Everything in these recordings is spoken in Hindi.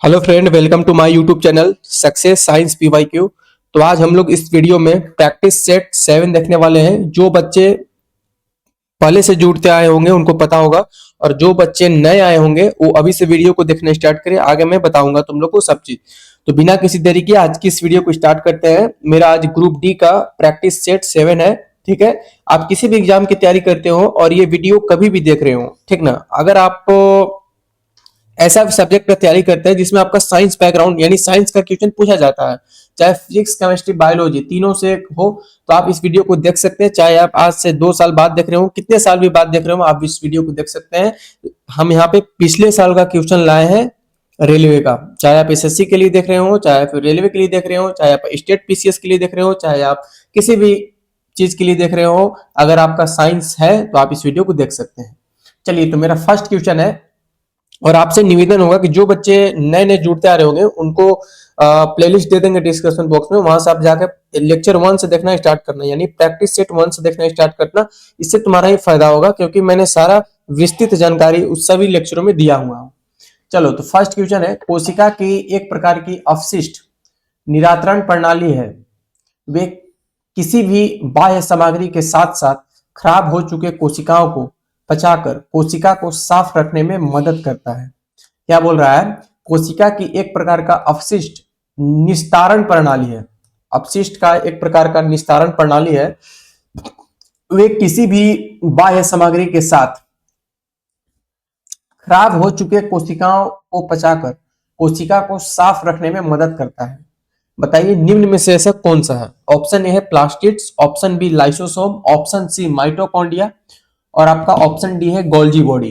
Hello friend, welcome to my YouTube channel success science PYQ. तो आज हम लोग इस वीडियो में प्रैक्टिस सेट 7 देखने वाले हैं। जो बच्चे पहले से जुड़ते आए होंगे उनको पता होगा, और जो बच्चे नए आए होंगे वो अभी से वीडियो को देखना स्टार्ट करें। आगे मैं बताऊंगा तुम लोग को सब चीज। तो बिना किसी देरी के आज की इस वीडियो को स्टार्ट करते हैं। मेरा आज ग्रुप डी का प्रैक्टिस सेट 7 है। ठीक है, आप किसी भी एग्जाम की तैयारी करते हो और ये वीडियो कभी भी देख रहे हो, ठीक ना, अगर आप ऐसा सब्जेक्ट का तैयारी करते हैं जिसमें आपका साइंस बैकग्राउंड यानी साइंस का क्वेश्चन पूछा जाता है, चाहे फिजिक्स केमिस्ट्री बायोलॉजी तीनों से हो, तो आप इस वीडियो को देख सकते हैं। चाहे आप आज से 2 साल बाद देख रहे हो, कितने साल भी बाद देख रहे हो, आप इस वीडियो को देख सकते हैं। हम यहाँ पे पिछले साल का क्वेश्चन लाए हैं रेलवे का। चाहे आप एसएससी के लिए देख रहे हो, चाहे फिर रेलवे के लिए देख रहे हो, चाहे आप स्टेट पीसीएस के लिए देख रहे हो, चाहे आप किसी भी चीज के लिए देख रहे हो, अगर आपका साइंस है तो आप इस वीडियो को देख सकते हैं। चलिए, तो मेरा फर्स्ट क्वेश्चन है, और आपसे निवेदन होगा कि जो बच्चे नए नए जुड़ते आ रहे होंगे उनको प्लेलिस्ट दे देंगे डिस्क्रिप्शन बॉक्स में, वहां से आप जाकर लेक्चर 1 से देखना स्टार्ट करना, यानी प्रैक्टिस सेट 1 से देखना स्टार्ट करना। इससे तुम्हारा ही फायदा होगा क्योंकि मैंने सारा विस्तृत जानकारी उस सभी लेक्चरों में दिया हुआ हूं। चलो, तो फर्स्ट क्वेश्चन है, कोशिका की एक प्रकार की अवशिष्ट निरातरण प्रणाली है। वे किसी भी बाह्य सामग्री के साथ साथ खराब हो चुके कोशिकाओं को पचाकर कोशिका को साफ रखने में मदद करता है। क्या बोल रहा है? कोशिका की एक प्रकार का अपशिष्ट निस्तारण प्रणाली है। अपशिष्ट का एक प्रकार का निस्तारण प्रणाली है। वे किसी भी बाह्य सामग्री के साथ खराब हो चुके कोशिकाओं को पचाकर कोशिका को साफ रखने में मदद करता है। बताइए निम्न में से ऐसा कौन सा है? ऑप्शन ए है plastids, option B lysosome, option C mitochondria, और आपका ऑप्शन डी है गोल्जी बॉडी।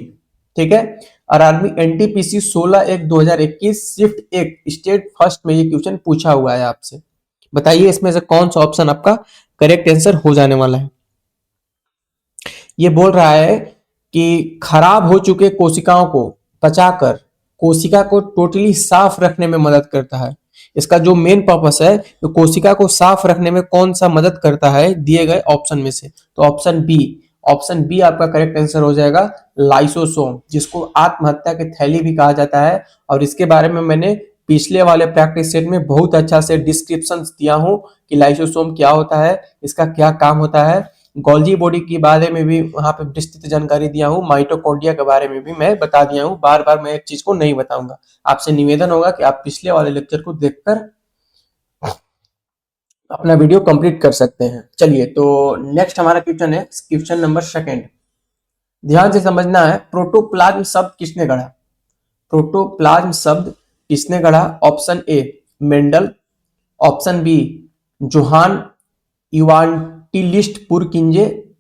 ठीक है, और army NTPC 16/1/2021 shift 1 state first में ये क्वेश्चन पूछा हुआ है आपसे। बताइए इसमें से कौन सा ऑप्शन आपका करेक्ट आंसर हो जाने वाला है। ये बोल रहा है कि खराब हो चुके कोशिकाओं को पचाकर कोशिका को टोटली साफ रखने में मदद करता है। इसका जो मेन पर्पस है, तो कोशिका को साफ रखने में कौन सा मदद करता है दिए गए ऑप्शन में से, तो ऑप्शन बी आपका करेक्ट आंसर हो जाएगा, लाइसोसोम, जिसको आत्महत्या की थैली भी कहा जाता है। और इसके बारे में मैंने पिछले वाले प्रैक्टिस सेट में बहुत अच्छा से डिस्क्रिप्शन दिया हूं कि लाइसोसोम क्या होता है, इसका क्या काम होता है। गोल्जी बॉडी के बारे में भी वहां पे विस्तृत जानकारी दिया हूँ, माइटोकॉन्ड्रिया के बारे में भी मैं बता दिया हूँ। बार बार मैं एक चीज को नहीं बताऊंगा। आपसे निवेदन होगा कि आप पिछले वाले लेक्चर को देखकर अपना वीडियो कंप्लीट कर सकते हैं। चलिए, तो नेक्स्ट हमारा क्वेश्चन है क्वेश्चन नंबर सेकंड। ध्यान से समझना है, प्रोटोप्लाज्म शब्द किसने गढ़ा? प्रोटोप्लाज्म शब्द किसने गढ़ा? Option A Mendel, option B Johann Evangelista Purkinje,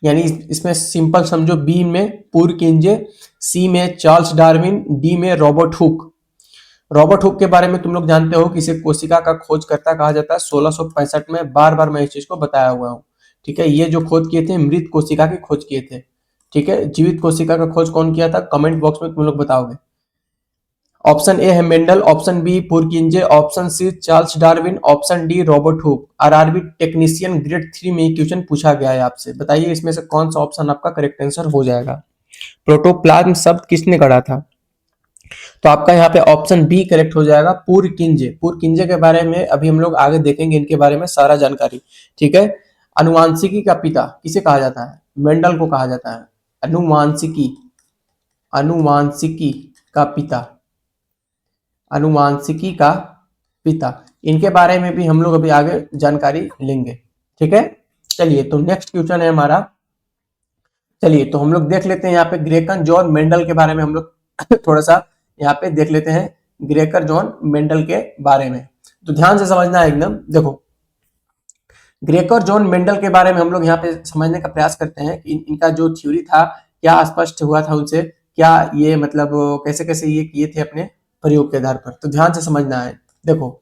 यानी इसमें सिंपल समझो, बी में पुरकिंजे, सी में चार्ल्स डार्विन, डी में रॉबर्ट हुक। रॉबर्ट हुक के बारे में तुम लोग जानते हो कि इसे कोशिका का खोजकर्ता कहा जाता है। 1665 में, बार बार मैं इस चीज को बताया हुआ हूँ। ठीक है, ये जो खोज किए थे मृत कोशिका की खोज किए थे। ठीक है, जीवित कोशिका का खोज कौन किया था? कमेंट बॉक्स में तुम लोग बताओगे। ऑप्शन ए है Mendel, option B Purkinje, option C Charles Darwin, option D Robert Hooke. RRB technician grade 3 में क्वेश्चन पूछा गया है आपसे। बताइए इसमें से कौन सा ऑप्शन आपका करेक्ट आंसर हो जाएगा। प्रोटोप्लाज्म शब्द किसने गढ़ा था? तो आपका यहाँ पे ऑप्शन बी करेक्ट हो जाएगा, पुरकिंजे। पुरकिंजे के बारे में अभी हम लोग आगे देखेंगे, इनके बारे में सारा जानकारी। ठीक है, अनुवांशिकी का पिता किसे कहा जाता है? मेंडल को कहा जाता है। अनुवांशिकी अनुवांशिकी का पिता, अनुवांशिकी का पिता, इनके बारे में भी हम लोग अभी आगे जानकारी लेंगे। ठीक है, चलिए, तो नेक्स्ट क्वेश्चन है हमारा। चलिए, तो हम लोग देख लेते हैं यहाँ पे ग्रेकर जॉन मेंडल के बारे में हम लोग थोड़ा सा यहाँ पे देख लेते हैं ग्रेकर जॉन मेंडल के बारे में। तो ध्यान से समझना है एकदम। देखो, ग्रेकर जॉन मेंडल के बारे में हम लोग यहाँ पे समझने का प्रयास करते हैं कि इनका जो थ्योरी था क्या स्पष्ट हुआ था उनसे, क्या ये मतलब कैसे कैसे ये किए थे अपने प्रयोग के आधार पर। तो ध्यान से समझना है। देखो,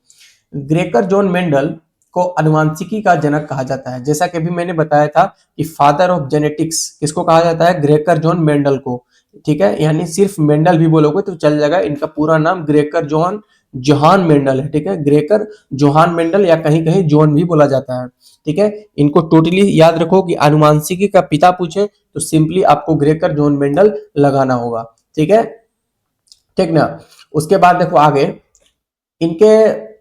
ग्रेकर जॉन मेंडल को अनुवांशिकी का जनक कहा जाता है। जैसा कि अभी मैंने बताया था कि फादर ऑफ जेनेटिक्स किसको कहा जाता है? ग्रेकर जॉन मेंडल को। ठीक है, यानी सिर्फ मेंडल भी बोलोगे तो चल जाएगा। इनका पूरा नाम ग्रेकर जॉन जोहान मेंडल है। ठीक है, ग्रेकर जोहान मेंडल या कहीं कहीं जॉन भी बोला जाता है। ठीक है, इनको टोटली याद रखो कि अनुवांशिकी का पिता पूछे तो सिंपली आपको ग्रेकर जॉन मेंडल लगाना होगा। ठीक है, ठीक ना। उसके बाद देखो आगे इनके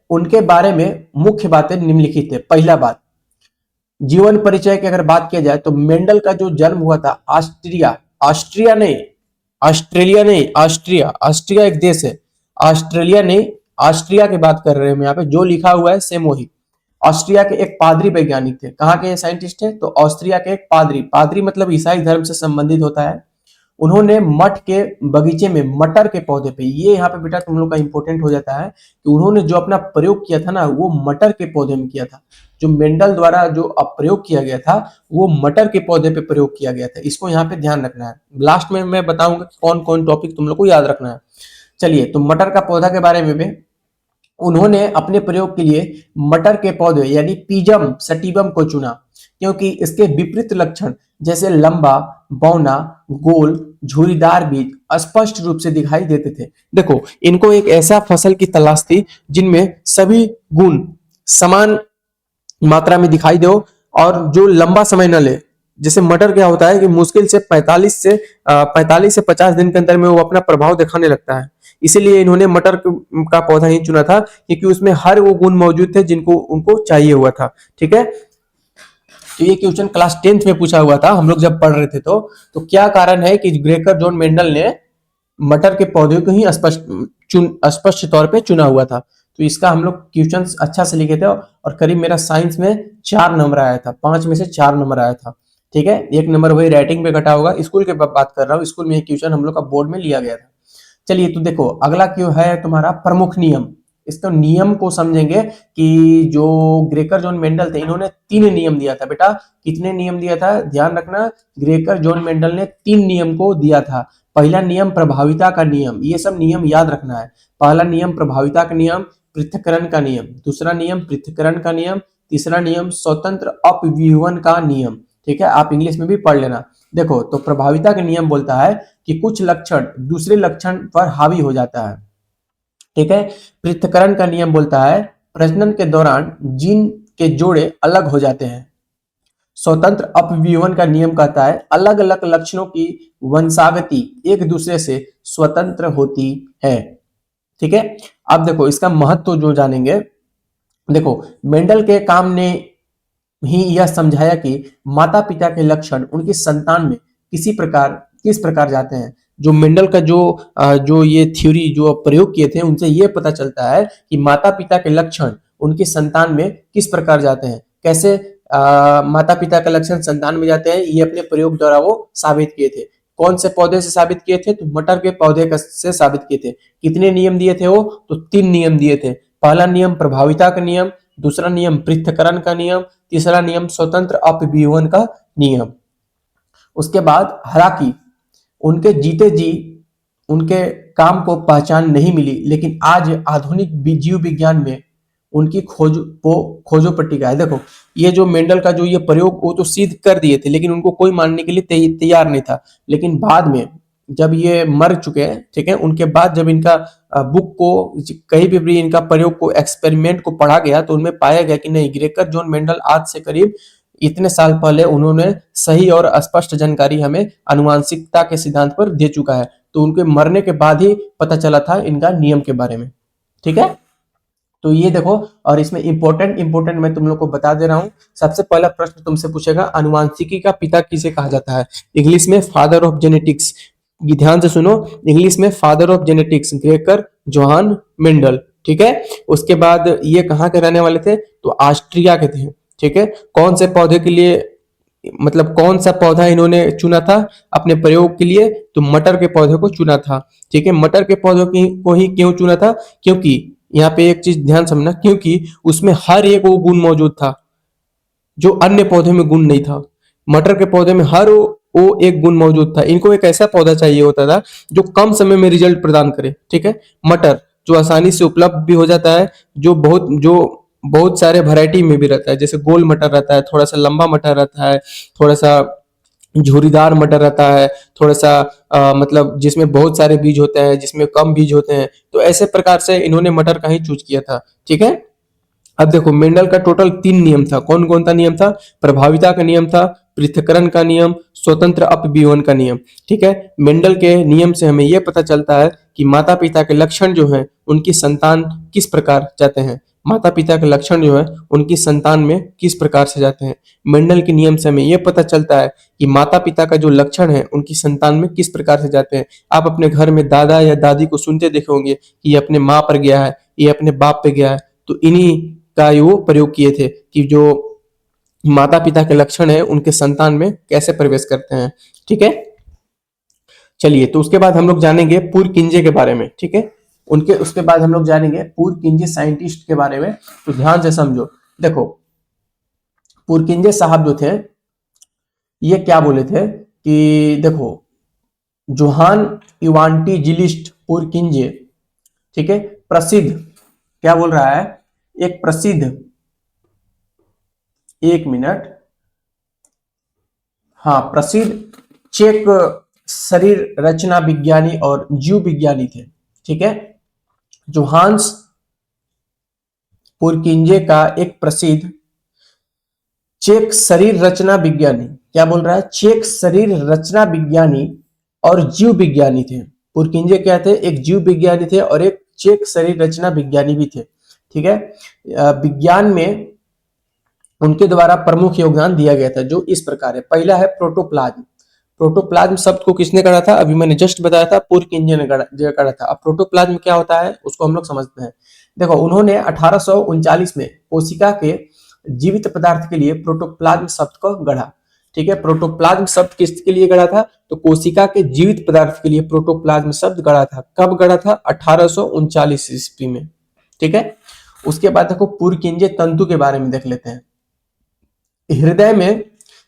उनके बारे में मुख्य बातें निम्नलिखित है। पहला बात, जीवन परिचय की अगर बात किया जाए तो मेंडल का जो जन्म हुआ था ऑस्ट्रिया, ऑस्ट्रिया नहीं, ऑस्ट्रेलिया नहीं, ऑस्ट्रिया, ऑस्ट्रिया एक देश है, ऑस्ट्रेलिया नहीं, ऑस्ट्रिया की बात कर रहे हैं हम यहाँ पे, जो लिखा हुआ है सेम वही। ऑस्ट्रिया के एक पादरी वैज्ञानिक थे। कहाँ के साइंटिस्ट है? तो ऑस्ट्रिया के एक पादरी, पादरी मतलब ईसाई धर्म से संबंधित होता है। उन्होंने मठ के बगीचे में मटर के पौधे पे, ये यहाँ पे बेटा तुम लोग का इंपॉर्टेंट हो जाता है कि उन्होंने जो अपना प्रयोग किया था ना वो मटर के पौधे में किया था। जो मेंडल द्वारा जो प्रयोग किया गया था वो मटर के पौधे पे प्रयोग किया गया था। इसको यहाँ पे ध्यान रखना है। लास्ट में मैं बताऊंगा कौन कौन टॉपिक तुम लोग को याद रखना है। चलिए, तो मटर का पौधा के बारे में भी उन्होंने अपने प्रयोग के लिए मटर के पौधे यानी पीजम सटिवम को चुना, क्योंकि इसके विपरीत लक्षण जैसे लंबा, बौना, गोल, झुरीदार बीज स्पष्ट रूप से दिखाई देते थे। देखो, इनको एक ऐसा फसल की तलाश थी जिनमें सभी गुण समान मात्रा में दिखाई दो और जो लंबा समय न ले। जैसे मटर क्या होता है कि मुश्किल से 45 से 50 दिन के अंदर में वो अपना प्रभाव दिखाने लगता है। इसीलिए इन्होंने मटर का पौधा ही चुना था, क्योंकि उसमें हर वो गुण मौजूद थे जिनको उनको चाहिए हुआ था। ठीक है, तो ये क्वेश्चन क्लास 10th में पूछा हुआ था, हम लोग जब पढ़ रहे थे। तो क्या कारण है कि ग्रेकर जॉन मेंडल ने मटर के पौधे को ही स्पष्ट तौर पे चुना हुआ था? तो इसका हम लोग क्वेश्चन अच्छा से लिखे थे और करीब मेरा साइंस में 4 नंबर आया था, 5 में से 4 नंबर आया था। ठीक है, 1 नंबर वही राइटिंग पे कटा होगा। स्कूल के बात कर रहा हूँ, स्कूल में ये क्वेश्चन हम लोग का बोर्ड में लिया गया था। चलिए, तो देखो अगला क्यों है तुम्हारा प्रमुख नियम। इसका नियम को समझेंगे कि जो ग्रेकर जॉन मेंडल थे इन्होंने 3 नियम दिया था। बेटा कितने नियम दिया था? ध्यान रखना, ग्रेकर जॉन मेंडल ने 3 नियम को दिया था। पहला नियम प्रभाविता का नियम, ये सब नियम याद रखना है। पहला नियम प्रभाविता का नियम, पृथक्करण का नियम, दूसरा नियम पृथक्करण का नियम, तीसरा नियम स्वतंत्र अपव्यूहन का नियम। ठीक है, आप इंग्लिश में भी पढ़ लेना। देखो, तो प्रभाविता का नियम बोलता है कि कुछ लक्षण दूसरे लक्षण पर हावी हो जाता है। ठीक है, पृथक्करण का नियम बोलता है प्रजनन के दौरान जीन के जोड़े अलग हो जाते हैं। स्वतंत्र अपव्यूहन का नियम कहता है अलग अलग लक्षणों की वंशागति एक दूसरे से स्वतंत्र होती है। ठीक है, अब देखो इसका महत्व जो जानेंगे। देखो, मेंडल के काम ने ही यह समझाया कि माता पिता के लक्षण उनकी संतान में किस प्रकार जाते हैं। जो मेंडल का जो ये थ्योरी जो प्रयोग किए थे उनसे ये पता चलता है कि माता पिता के लक्षण उनकी संतान में किस प्रकार जाते हैं। कैसे माता पिता के लक्षण संतान में जाते हैं, ये अपने प्रयोग द्वारा वो साबित किए थे। कौन से पौधे से साबित किए थे? तो मटर के पौधे से साबित किए थे। कितने नियम दिए थे वो? तो 3 नियम दिए थे। पहला नियम प्रभाविता का नियम, दूसरा नियम पृथक्करण का नियम, तीसरा नियम स्वतंत्र अपव्यूहन का नियम। उसके बाद हालांकि उनके जीते जी उनके काम को पहचान नहीं मिली, लेकिन आज आधुनिक जीव विज्ञान में उनकी खोजो पट्टिका है। देखो, ये जो मेंडल का जो ये प्रयोग वो तो सिद्ध कर दिए थे, लेकिन उनको कोई मानने के लिए तैयार नहीं था। लेकिन बाद में जब ये मर चुके हैं, ठीक है, उनके बाद जब इनका बुक को कहीं भी इनका प्रयोग को एक्सपेरिमेंट को पढ़ा गया तो उनमें पाया गया कि नहीं, ग्रेकर जॉन मेंडल आज से करीब इतने साल पहले उन्होंने सही और स्पष्ट जानकारी हमें आनुवांशिकता के सिद्धांत पर दे चुका है। तो उनके मरने के बाद ही पता चला था इनका नियम के बारे में। ठीक है, तो ये देखो, और इसमें इंपॉर्टेंट मैं तुम लोग को बता दे रहा हूं। सबसे पहला प्रश्न तुमसे पूछेगा आनुवांशिकी का पिता किसे कहा जाता है? इंग्लिश में फादर ऑफ जेनेटिक्स। ध्यान से सुनो, इंग्लिश में father of genetics Gregor Johann Mendel. ठीक है, उसके बाद ये कहाँ के रहने वाले थे? तो ऑस्ट्रिया के थे। ठीक है, कौन से पौधे के लिए, मतलब कौन सा पौधा इन्होंने चुना था अपने प्रयोग के लिए? तो मटर के पौधे को चुना था। ठीक है, मटर के पौधों को ही क्यों चुना था? क्योंकि यहाँ पे एक चीज ध्यान समझना, क्योंकि उसमें हर एक वो गुण मौजूद था जो अन्य पौधे में गुण नहीं था। मटर के पौधे में हर वो एक गुण मौजूद था। इनको एक ऐसा पौधा चाहिए होता था जो कम समय में रिजल्ट प्रदान करे। ठीक है, मटर जो आसानी से उपलब्ध भी हो जाता है, जो बहुत सारे वैरायटी में भी रहता है। जैसे गोल मटर रहता है, थोड़ा सा लंबा मटर रहता है, थोड़ा सा झुरीदार मटर रहता है, थोड़ा सा मतलब जिसमें बहुत सारे बीज होते हैं, जिसमें कम बीज होते हैं। तो ऐसे प्रकार से इन्होंने मटर का ही चूज किया था। ठीक है, अब देखो मेंडल का टोटल 3 नियम था। कौन कौन सा नियम था? प्रभाविता का नियम था, पृथक्करण का नियम, स्वतंत्र अपविवन का नियम। ठीक है, मेंडल के नियम से हमें यह पता चलता है कि माता पिता के लक्षण जो हैं उनकी संतान किस प्रकार जाते हैं। माता पिता के लक्षण जो है उनकी संतान में किस प्रकार से जाते हैं। मेंडल के नियम से हमें यह पता चलता है कि माता पिता का जो लक्षण है उनकी संतान में किस प्रकार से जाते हैं। आप अपने घर में दादा या दादी को सुनते देखे होंगे कि ये अपने माँ पर गया है, ये अपने बाप पे गया है, तो इन्हीं का वो प्रयोग किए थे कि जो माता पिता के लक्षण है उनके संतान में कैसे प्रवेश करते हैं। ठीक है, चलिए, तो उसके बाद हम लोग जानेंगे पुरकिंजे के बारे में। ठीक है, उनके उसके बाद हम लोग जानेंगे पुरकिंजे साइंटिस्ट के बारे में। तो ध्यान से समझो, देखो पुरकिंजे साहब जो थे ये क्या बोले थे कि देखो जोहान इवांटिजिलिस्ट पुरकिंजे, ठीक है, प्रसिद्ध, क्या बोल रहा है, एक प्रसिद्ध, एक मिनट, हाँ, प्रसिद्ध चेक शरीर रचना विज्ञानी और जीव विज्ञानी थे। ठीक है, जोहान्स पुरकिंजे का एक प्रसिद्ध चेक शरीर रचना विज्ञानी, क्या बोल रहा है, चेक शरीर रचना विज्ञानी और जीव विज्ञानी थे। पुरकिंजे क्या थे, एक जीव विज्ञानी थे और एक चेक शरीर रचना विज्ञानी भी थे। ठीक है, विज्ञान में उनके द्वारा प्रमुख योगदान दिया गया था जो इस प्रकार है। पहला है प्रोटोप्लाज्म। प्रोटोप्लाज्म शब्द को किसने गढ़ा था, अभी मैंने जस्ट बताया था, पुरकिंजे ने गढ़ा था। अब प्रोटोप्लाज्म क्या होता है उसको हम लोग समझते हैं। देखो, उन्होंने 1839 में कोशिका के जीवित पदार्थ के लिए प्रोटोप्लाज्म शब्द को गढ़ा। ठीक है, प्रोटोप्लाज्म शब्द किसके लिए गढ़ा था, तो कोशिका के जीवित पदार्थ के लिए प्रोटोप्लाज्म शब्द गढ़ा था। कब गढ़ा था, 1839 ईस्वी में। ठीक है, उसके बाद देखो पुरकिंजे तंतु के बारे में देख लेते हैं। हृदय में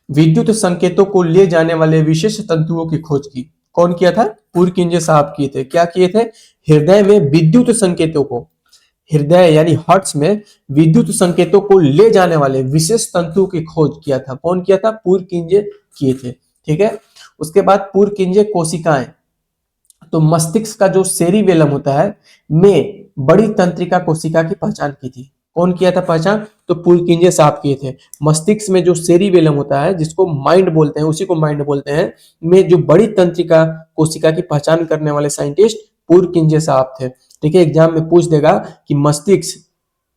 विद्युत संकेतों को ले जाने वाले विशेष तंतुओं की खोज की। कौन किया था, पुरकिंजे साहब किए थे। क्या किए थे, हृदय में विद्युत संकेतों को, हृदय यानी हार्ट्स में विद्युत संकेतों को ले जाने वाले विशेष तंतुओं की खोज किया था। कौन किया था, पुरकिंजे किए थे। ठीक है, उसके बाद पुरकिंजे कोशिकाएं, तो मस्तिष्क का जो सेरिबेलम होता है में बड़ी तंत्रिका कोशिका की पहचान की थी। कौन किया था पहचान, तो पुरकिंजे साहब किए थे। मस्तिष्क में जो सेरिबेलम होता है जिसको माइंड बोलते हैं, उसी को माइंड बोलते हैं, में जो बड़ी तंत्रिका कोशिका की पहचान करने वाले साइंटिस्ट पुरकिंजे साहब थे। ठीक है, एग्जाम में पूछ देगा कि मस्तिष्क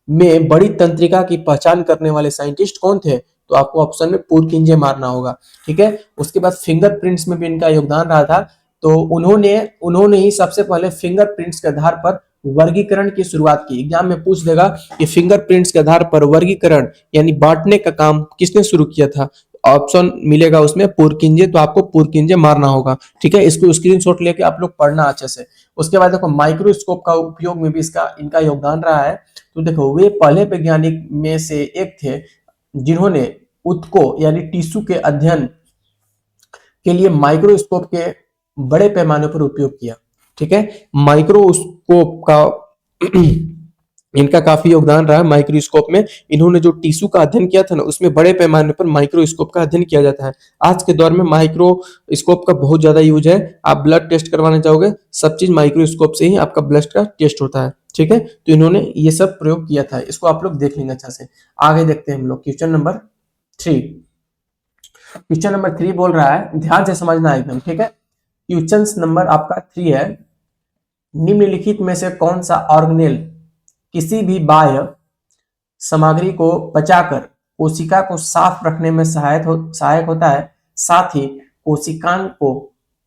में बड़ी तंत्रिका की पहचान करने वाले साइंटिस्ट कौन थे, तो आपको ऑप्शन में पुरकिंजे मारना होगा। ठीक है, उसके बाद फिंगरप्रिंट्स में भी इनका योगदान रहा था। तो उन्होंने ही सबसे पहले फिंगरप्रिंट्स के आधार पर वर्गीकरण की शुरुआत की। एग्जाम में पूछ देगा कि फिंगरप्रिंट्स के आधार पर वर्गीकरण यानी बांटने का काम किसने शुरू किया था, ऑप्शन मिलेगा उसमें पुरकिंजे, तो आपको पुरकिंजे मारना होगा। ठीक है, इसको स्क्रीनशॉट लेके आप लोग पढ़ना अच्छे से। उसके बाद देखो माइक्रोस्कोप का उपयोग में भी इनका योगदान रहा है। तो देखो वे पहले वैज्ञानिक में से एक थे जिन्होंने ऊतकों यानी टिश्यू के अध्ययन के लिए माइक्रोस्कोप के बड़े पैमाने पर उपयोग किया। ठीक है, माइक्रोस्कोप का इनका काफी योगदान रहा है। माइक्रोस्कोप में इन्होंने जो टिश्यू का अध्ययन किया था ना, उसमें बड़े पैमाने पर माइक्रोस्कोप का अध्ययन किया जाता है। आज के दौर में माइक्रोस्कोप का बहुत ज्यादा यूज है। आप ब्लड टेस्ट करवाने जाओगे, सब चीज माइक्रोस्कोप से ही आपका ब्लड का टेस्ट होता है। ठीक है, तो इन्होंने ये सब प्रयोग किया था, इसको आप लोग देख लेंगे अच्छा से। आगे देखते हैं हम लोग क्वेश्चन नंबर 3। क्वेश्चन नंबर 3 बोल रहा है, ध्यान से समझना एकदम। ठीक है, क्वेश्चन नंबर आपका 3 है, निम्नलिखित में से कौन सा ऑर्गेनेल किसी भी बाह्य सामग्री को पचाकर कोशिका को साफ रखने में सहायक होता है, साथ ही कोशिकांग को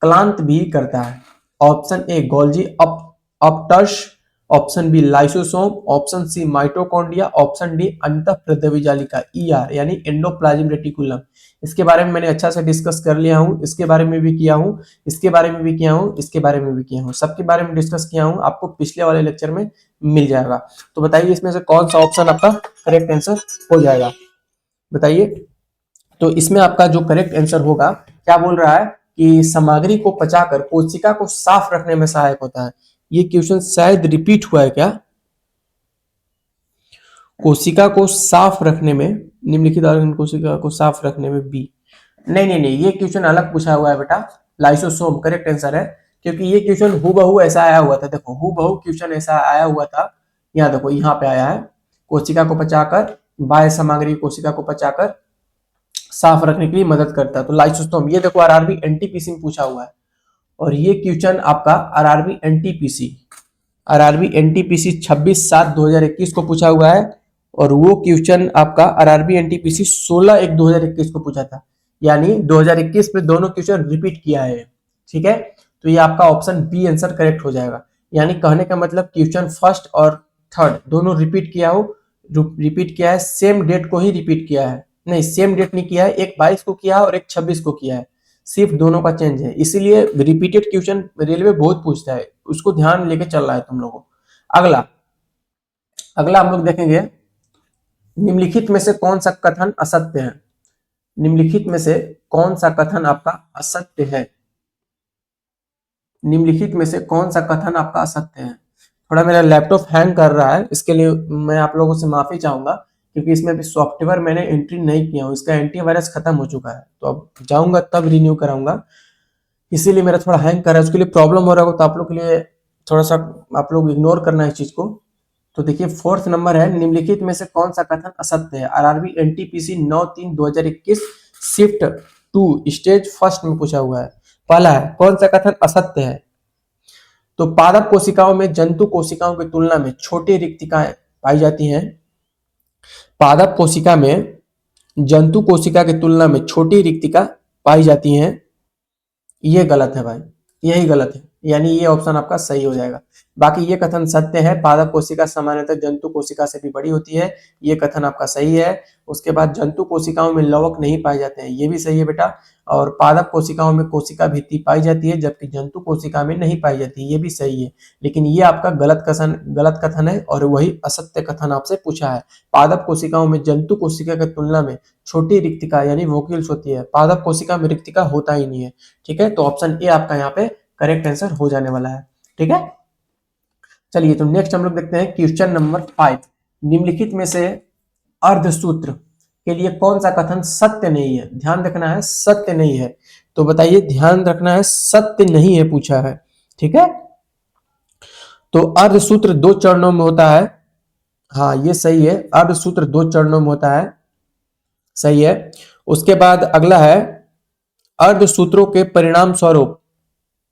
क्लांत भी करता है। Option A Golgi apparatus, option B lysosome, option C mitochondria, option D अंतःहृदय जालिका ईआर यानी एंडोप्लाज्म रेटिकुलम। इसके बारे में मैंने अच्छा से डिस्कस कर लिया हूं, इसके बारे में भी किया हूं, इसके बारे में भी किया हूं, इसके बारे में भी किया हूं, सबके बारे में डिस्कस किया हूं, आपको पिछले वाले लेक्चर में मिल जाएगा। तो बताइए इसमें से कौन सा ऑप्शन आपका करेक्ट आंसर हो जाएगा, बताइए। तो इसमें आपका जो करेक्ट आंसर होगा, क्या बोल रहा है कि सामग्री को पचाकर कोशिका को साफ रखने में सहायक होता है। ये क्वेश्चन शायद रिपीट हुआ है क्या, कोशिका को साफ रखने में, निम्नलिखित ऑर्गन कोशिका को साफ रखने में बी, नहीं, ये क्वेश्चन अलग पूछा हुआ है बेटा, लाइसोसोम करेक्ट आंसर है, क्योंकि ये क्वेश्चन हूबहू ऐसा आया हुआ था। देखो हूबहू क्वेश्चन ऐसा आया हुआ था, यहाँ देखो यहाँ पे आया है, कोशिका को पचाकर, बाह्य सामग्री कोशिका को पचाकर साफ रखने के लिए मदद करता है। तो लाइसोसोम, ये देखो आरआरबी एनटीपीसी में पूछा हुआ है, और ये क्वेश्चन आपका आरआरबी एनटीपीसी 26/7/2021 को पूछा हुआ है, और वो क्वेश्चन आपका आरआरबी एनटीपीसी 16/1/2021 को पूछा था, यानी 2021 में दोनों क्वेश्चन रिपीट किया है। ठीक है, तो ये आपका ऑप्शन बी आंसर करेक्ट हो जाएगा। यानी कहने का मतलब क्वेश्चन फर्स्ट और थर्ड दोनों रिपीट किया है, सेम डेट को ही रिपीट किया है, नहीं सेम डेट नहीं किया है, एक 22 को किया है और एक 26 को किया है, सिर्फ दोनों का चेंज है। इसीलिए रिपीटेड क्वेश्चन रेलवे बहुत पूछता है, उसको ध्यान लेके चल रहा है तुम लोगों को। अगला अगला हम लोग देखेंगे, निम्नलिखित में से कौन सा कथन असत्य है। निम्नलिखित में से कौन सा कथन आपका असत्य है। निम्नलिखित में से कौन सा कथन आपका असत्य है। थोड़ा मेरा लैपटॉप हैंग कर रहा है, इसके लिए मैं आप लोगों से माफी चाहूंगा, क्योंकि इसमें भी सॉफ्टवेयर मैंने एंट्री नहीं किया हूँ, इसका एंटीवायरस खत्म हो चुका है, तो अब जाऊंगा तब रिन्यू कराऊंगा, इसीलिए मेरा थोड़ा हैंग कर रहा है। उसके लिए प्रॉब्लम हो रहा होगा तो आप लोग के लिए थोड़ा सा आप लोग इग्नोर करना है इस चीज को। तो देखिए फोर्थ नंबर है, निम्नलिखित में से कौन सा कथन असत्य है। RRB NTPC 9/3/2021 shift 2 stage first में पूछा हुआ है। पहला है, कौन सा कथन असत्य है। तो पादप कोशिकाओं में जंतु कोशिकाओं की तुलना में छोटी रिक्तिकाएं पाई जाती हैं। पादप कोशिका में जंतु कोशिका की तुलना में छोटी रिक्तिका पाई जाती हैं। ये गलत है भाई, यही गलत है, यानी ये ऑप्शन आपका सही हो जाएगा। बाकी ये कथन सत्य है, पादप कोशिका सामान्यतः जंतु कोशिका से भी बड़ी होती है, ये कथन आपका सही है। उसके बाद जंतु कोशिकाओं में लवक नहीं पाए जाते हैं, ये भी सही है बेटा। और पादप कोशिकाओं में कोशिका भित्ति पाई जाती है, जबकि जंतु कोशिका में नहीं पाई जाती, ये भी सही है। लेकिन ये आपका गलत कथन है, और वही असत्य कथन आपसे पूछा है। पादप कोशिकाओं में जंतु कोशिका की तुलना में छोटी रिक्तिका यानी वोक्यूल्स होती है, पादप कोशिका में रिक्तिका होता ही नहीं है। ठीक है, तो ऑप्शन ए आपका यहाँ पे करेक्ट आंसर हो जाने वाला है। ठीक है, चलिए तो नेक्स्ट हम लोग देखते हैं क्वेश्चन नंबर 5। निम्नलिखित में से अर्धसूत्र के लिए कौन सा कथन सत्य नहीं है। ध्यान रखना है, सत्य नहीं है, तो बताइए, ध्यान रखना है, सत्य नहीं है पूछा है। ठीक है, तो अर्धसूत्र 2 चरणों में होता है। हाँ ये सही है, अर्धसूत्र 2 चरणों में होता है, सही है। उसके बाद अगला है, अर्धसूत्रों के परिणाम स्वरूप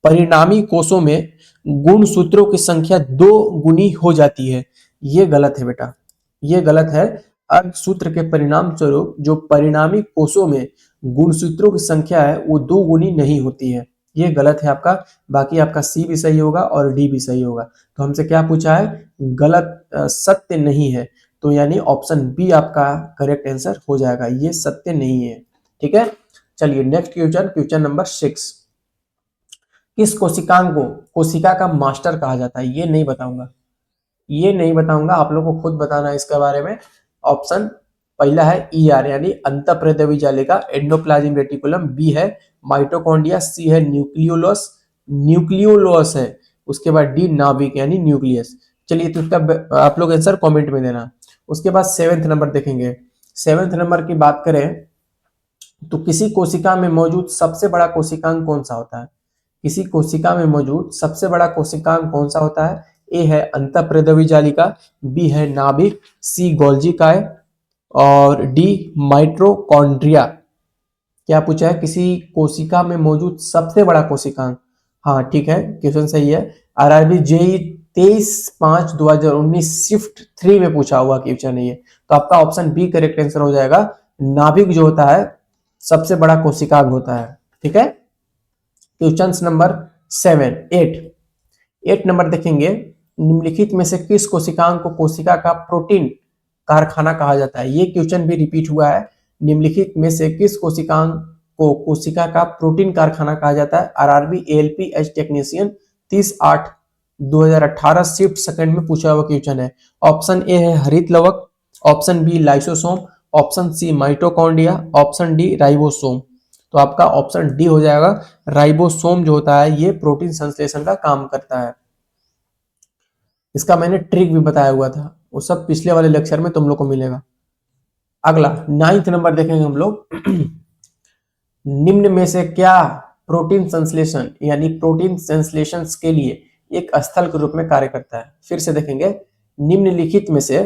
परिणामी कोषों में गुण सूत्रों की संख्या 2 गुनी हो जाती है। ये गलत है बेटा, ये गलत है। अर्धसूत्र के परिणाम स्वरूप जो परिणामी कोषों में गुणसूत्रों की संख्या है वो 2 गुनी नहीं होती है, ये गलत है आपका। बाकी आपका सी भी सही होगा और डी भी सही होगा। तो हमसे क्या पूछा है, गलत सत्य नहीं है, तो यानी ऑप्शन बी आपका करेक्ट आंसर हो जाएगा, ये सत्य नहीं है। ठीक है, चलिए नेक्स्ट क्वेश्चन नंबर 6। किस कोशिकांग को कोशिका का मास्टर कहा जाता है। ये नहीं बताऊंगा, ये नहीं बताऊंगा, आप लोग को खुद बताना है इसके बारे में। ऑप्शन पहला है ईआर यानी अंतःप्रेदवी जालिका एंडोप्लाज्मिक रेटिकुलम, बी है माइटोकॉन्ड्रिया, सी है न्यूक्लियोलस है, उसके बाद डी नाभिक यानी न्यूक्लियस। चलिए तो इसका आप लोग आंसर कमेंट में देना। उसके बाद 7th नंबर देखेंगे। 7th नंबर की बात करें तो किसी कोशिका में मौजूद सबसे बड़ा कोशिकांग कौन सा होता है। किसी कोशिका में मौजूद सबसे बड़ा कोशिकांग कौन सा होता है। ए है अंतःप्रेदवी जालिका, बी है नाभिक, सी गोल्जी काय और डी माइटोकॉन्ड्रिया। क्या पूछा है, किसी कोशिका में मौजूद सबसे बड़ा कोशिकांग। हाँ ठीक है, क्वेश्चन सही है। आरआरबी जेई 23/5/2019 शिफ्ट 3 में पूछा हुआ क्वेश्चन है ये, तो आपका ऑप्शन बी करेक्ट आंसर हो जाएगा। नाभिक जो होता है सबसे बड़ा कोशिकांग होता है। ठीक है, क्वेश्चन नंबर 8 नंबर देखेंगे। निम्नलिखित में से किस कोशिकांग को कोशिका का प्रोटीन कारखाना कहा जाता है। ये क्वेश्चन भी रिपीट हुआ है। निम्नलिखित में से किस कोशिकांग को कोशिका का प्रोटीन कारखाना कहा जाता है। RRB ALP as technician 30/8/2018 shift second में पूछा हुआ क्वेश्चन है। ऑप्शन ए है हरित लवक, option B lysosome, option C mitochondria, option D ribosome. तो आपका ऑप्शन डी हो जाएगा। राइबोसोम जो होता है ये प्रोटीन संश्लेषण का काम करता है। इसका मैंने ट्रिक भी बताया हुआ था, वो सब पिछले वाले लेक्चर में तुम लोग को मिलेगा। अगला 9th नंबर देखेंगे हम लोग। निम्न में से क्या प्रोटीन संश्लेषण यानी प्रोटीन संश्लेषण के लिए एक स्थल के रूप में कार्य करता है। फिर से देखेंगे, निम्नलिखित में से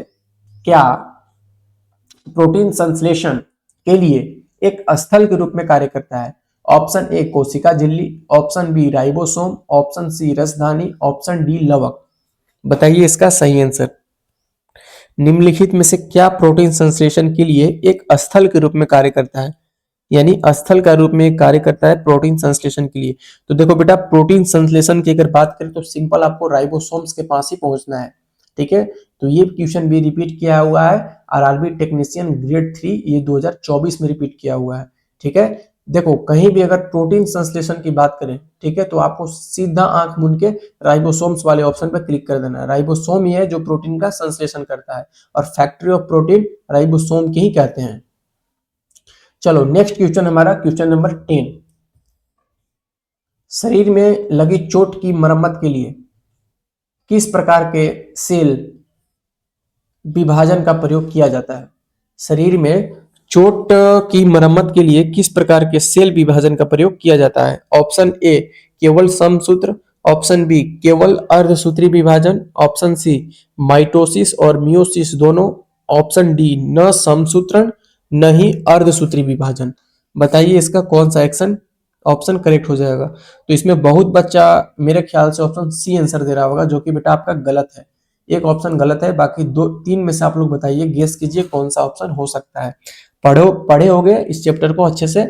क्या प्रोटीन संश्लेषण के लिए एक स्थल के रूप में कार्य करता है? ऑप्शन ए कोशिका झिल्ली, option B ribosome, option C रसधानी, ऑप्शन डी लवक। बताइए इसका सही आंसर। निम्नलिखित में से क्या प्रोटीन संश्लेषण के लिए एक स्थल के रूप में कार्य करता है? यानी स्थल का रूप में कार्य करता है प्रोटीन संश्लेषण के लिए। तो देखो बेटा, प्रोटीन संश्लेषण की अगर बात करें तो सिंपल आपको राइबोसोम्स के पास ही पहुंचना है। ठीक है, तो ये क्वेश्चन भी रिपीट किया हुआ है, आरआरबी टेक्नीशियन ग्रेड 3 ये 2024 में रिपीट किया हुआ है। ठीक है, देखो कहीं भी अगर प्रोटीन संश्लेषण की बात करें, ठीक है, तो आपको सीधा आंख मूंद के राइबोसोम्स वाले ऑप्शन पर क्लिक कर देना है। राइबोसोम ही है जो प्रोटीन का संश्लेषण करता है, और फैक्ट्री ऑफ प्रोटीन राइबोसोम के ही कहते हैं। चलो नेक्स्ट क्वेश्चन हमारा क्वेश्चन नंबर 10। शरीर में लगी चोट की मरम्मत के लिए किस प्रकार के सेल विभाजन का प्रयोग किया जाता है? शरीर में चोट की मरम्मत के लिए किस प्रकार के सेल विभाजन का प्रयोग किया जाता है? ऑप्शन ए केवल समसूत्र, ऑप्शन बी केवल अर्धसूत्री विभाजन, ऑप्शन सी माइटोसिस और मियोसिस दोनों, ऑप्शन डी न समसूत्रण न ही अर्धसूत्री विभाजन। बताइए इसका कौन सा एक्शन ऑप्शन करेक्ट हो जाएगा? तो इसमें बहुत बच्चा मेरे ख्याल से ऑप्शन सी आंसर दे रहा होगा, जो कि बेटा आपका गलत है। एक ऑप्शन गलत है, बाकी दो तीन में से आप लोग बताइए, गेस कीजिए कौन सा ऑप्शन हो सकता है। पढ़े होगे इस चैप्टर को अच्छे से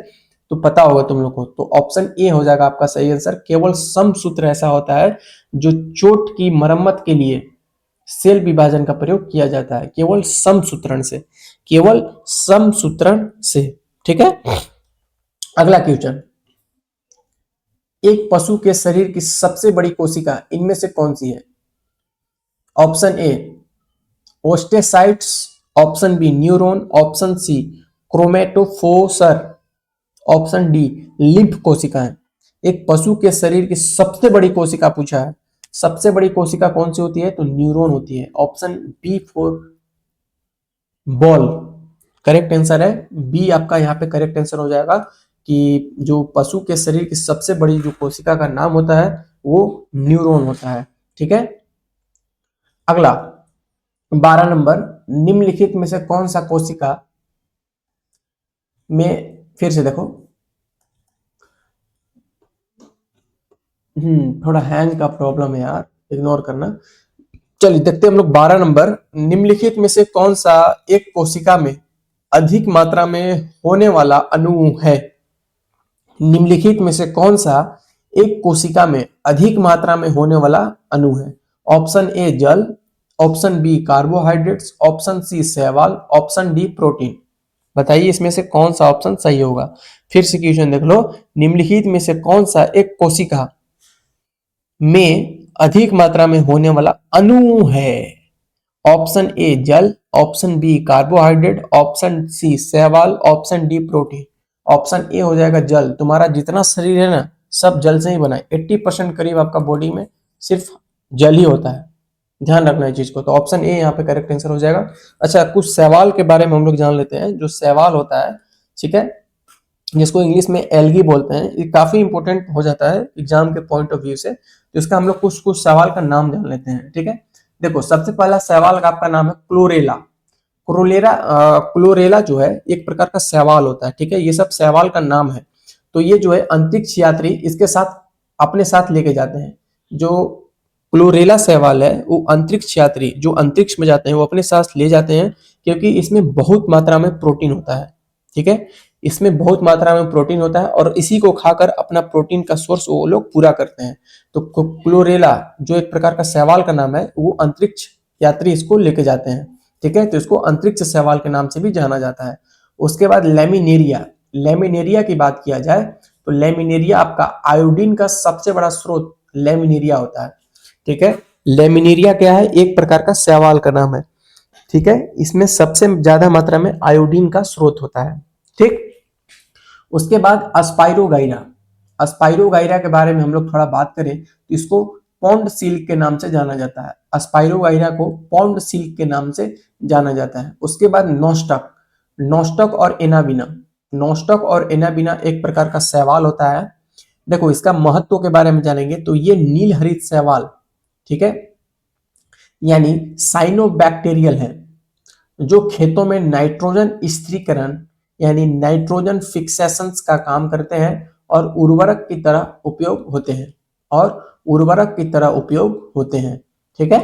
तो पता होगा तुम लोग को। तो ऑप्शन ए हो जाएगा आपका सही आंसर। केवल समसूत्र ऐसा होता है जो चोट की मरम्मत के लिए सेल विभाजन का प्रयोग किया जाता है, केवल समसूत्रण से, केवल समसूत्रण से। ठीक है, अगला क्वेश्चन। एक पशु के शरीर की सबसे बड़ी कोशिका इनमें से कौन सी है? Option A osteocytes, option B neuron, option C chromatophores, option D lymph कोशिकाएं। एक पशु के शरीर की सबसे बड़ी कोशिका पूछा है, सबसे बड़ी कोशिका कौन सी होती है? तो न्यूरॉन होती है। Option B for ball correct answer है। बी आपका यहाँ पे करेक्ट आंसर हो जाएगा कि जो पशु के शरीर की सबसे बड़ी जो कोशिका का नाम होता है वो न्यूरॉन होता है। ठीक है, अगला 12 नंबर। निम्नलिखित में से कौन सा कोशिका में, फिर से देखो, थोड़ा हैंग का प्रॉब्लम है यार, इग्नोर करना। चलिए देखते हैं हम लोग 12 नंबर। निम्नलिखित में से कौन सा एक कोशिका में अधिक मात्रा में होने वाला अणु है? निम्नलिखित में से कौन सा एक कोशिका में अधिक मात्रा में होने वाला अणु है? ऑप्शन ए जल, option B carbohydrates, option C शैवाल, ऑप्शन डी प्रोटीन। बताइए इसमें से कौन सा ऑप्शन सही होगा? फिर से क्वेश्चन देख लो। निम्नलिखित में से कौन सा एक कोशिका में अधिक मात्रा में होने वाला अणु है? ऑप्शन ए जल, option B carbohydrate, option C शैवाल, option D protein. Option A हो जाएगा जल। तुम्हारा जितना शरीर है ना सब जल से ही बना है। 80% करीब आपका बॉडी में सिर्फ जल ही होता है, ध्यान रखना है चीज को। तो ऑप्शन ए यहाँ पे करेक्ट आंसर हो जाएगा। अच्छा, कुछ शैवाल के बारे में हम लोग जान लेते हैं। जो शैवाल होता है, ठीक है, जिसको इंग्लिश में एल्गी बोलते हैं, ये काफी इंपॉर्टेंट हो जाता है एग्जाम के पॉइंट ऑफ व्यू से। तो इसका हम लोग कुछ कुछ सवाल का नाम जान लेते हैं। ठीक है, देखो सबसे पहला सवाल का आपका नाम है क्लोरेला। क्लोरेला जो है एक प्रकार का शैवाल होता है। ठीक है, ये सब शैवाल का नाम है। तो ये जो है अंतरिक्ष यात्री इसके साथ अपने साथ लेके जाते हैं। जो क्लोरेला शैवाल है वो अंतरिक्ष यात्री जो अंतरिक्ष में जाते हैं वो अपने साथ ले जाते हैं, क्योंकि इसमें बहुत मात्रा में प्रोटीन होता है। ठीक है, इसमें बहुत मात्रा में प्रोटीन होता है और इसी को खाकर अपना प्रोटीन का सोर्स वो लोग पूरा करते हैं। तो क्लोरेला जो एक प्रकार का शैवाल का नाम है वो अंतरिक्ष यात्री इसको लेके जाते हैं। ठीक है, तो इसको अंतरिक्ष शैवाल के नाम से भी जाना जाता है। उसके बाद लेमिनेरिया। लेमिनेरिया की बात किया जाए तो लेमिनेरिया आपका आयोडीन का सबसे बड़ा स्रोत लेमिनेरिया होता है। ठीक है, लेमिनेरिया क्या है? एक प्रकार का शैवाल का नाम है। ठीक है, इसमें सबसे ज्यादा मात्रा में आयोडीन का स्रोत होता है। ठीक, उसके बाद अस्पाइरोगाइरा। अस्पाइरोगाइरा के बारे में हम लोग थोड़ा बात करें तो इसको पॉन्ड सिल्क के नाम से जाना जाता है। अस्पाइरोगाइरा को पॉन्ड सिल्क के नाम से जाना जाता है। उसके बाद नोस्टक। नोस्टक और एनाबिना। नोस्टक और एनाबिना एक प्रकार का शैवाल होता है। देखो इसका महत्व के बारे में जानेंगे तो ये नील हरित शैवाल, ठीक है, यानी साइनोबैक्टीरियल है, जो खेतों में नाइट्रोजन स्थिरीकरण यानी नाइट्रोजन फिक्सेशंस का काम करते हैं और उर्वरक की तरह उपयोग होते हैं ठीक है,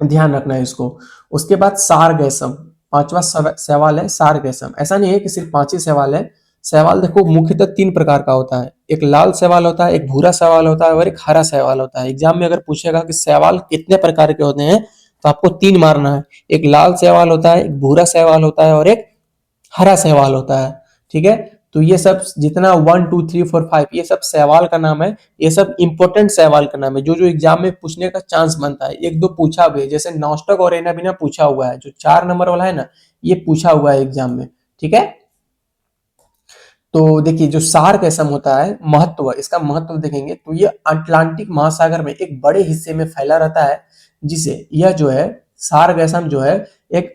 ध्यान रखना है इसको। उसके बाद सारगैसम, पांचवा सवाल है सारगैसम। ऐसा नहीं है कि सिर्फ 5 ही सवाल है। सवाल देखो मुख्यतः 3 प्रकार का होता है, एक लाल सवाल होता है, एक भूरा सवाल होता है और एक हरा सवाल होता है। एग्जाम में अगर पूछेगा कि सवाल कितने प्रकार के होते हैं तो आपको 3 मारना है, एक लाल सवाल होता है, एक भूरा सवाल होता है और एक हरा सवाल होता है। ठीक है, तो ये सब जितना 1 2 3 4 5 ये सब सवाल का नाम है, ये सब इंपॉर्टेंट सवाल का नाम है जो जो एग्जाम में पूछने का चांस बनता है। एक दो पूछा भी है, जैसे नॉस्टक और एना बिना पूछा हुआ है, जो 4 नंबर वाला है ना, ये पूछा हुआ है एग्जाम में। ठीक है, तो देखिए जो सार कैसम होता है, महत्व, इसका महत्व देखेंगे तो ये अटलांटिक महासागर में एक बड़े हिस्से में फैला रहता है, जिसे यह जो है सार गैसम जो है एक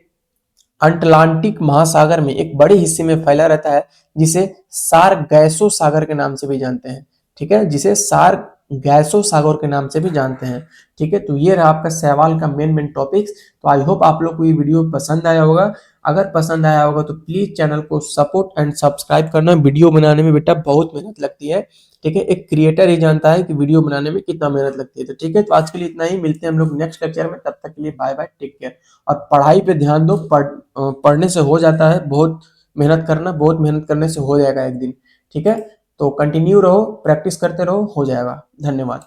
अटलांटिक महासागर में एक बड़े हिस्से में फैला रहता है, जिसे सार गैसो सागर के नाम से भी जानते हैं। ठीक है, जिसे सार गैसो सागर के नाम से भी जानते हैं। ठीक है, तो ये रहा आपका सवाल का मेन टॉपिक्स। तो आई होप आप लोग को ये वीडियो पसंद आया होगा। अगर पसंद आया होगा तो प्लीज चैनल को सपोर्ट एंड सब्सक्राइब करना। वीडियो बनाने में बेटा बहुत मेहनत लगती है। ठीक है, एक क्रिएटर ही जानता है कि वीडियो बनाने में कितना मेहनत लगती है। तो ठीक है, तो आज के लिए इतना ही, मिलते हैं हम लोग नेक्स्ट लेक्चर में। तब तक के लिए बाय बाय, टेक केयर। और पढ़ाई पे ध्यान दो, पढ़ने से हो जाता है, बहुत मेहनत करना, बहुत मेहनत करने से हो जाएगा एक दिन। ठीक है, तो कंटिन्यू रहो, प्रैक्टिस करते रहो, हो जाएगा। धन्यवाद।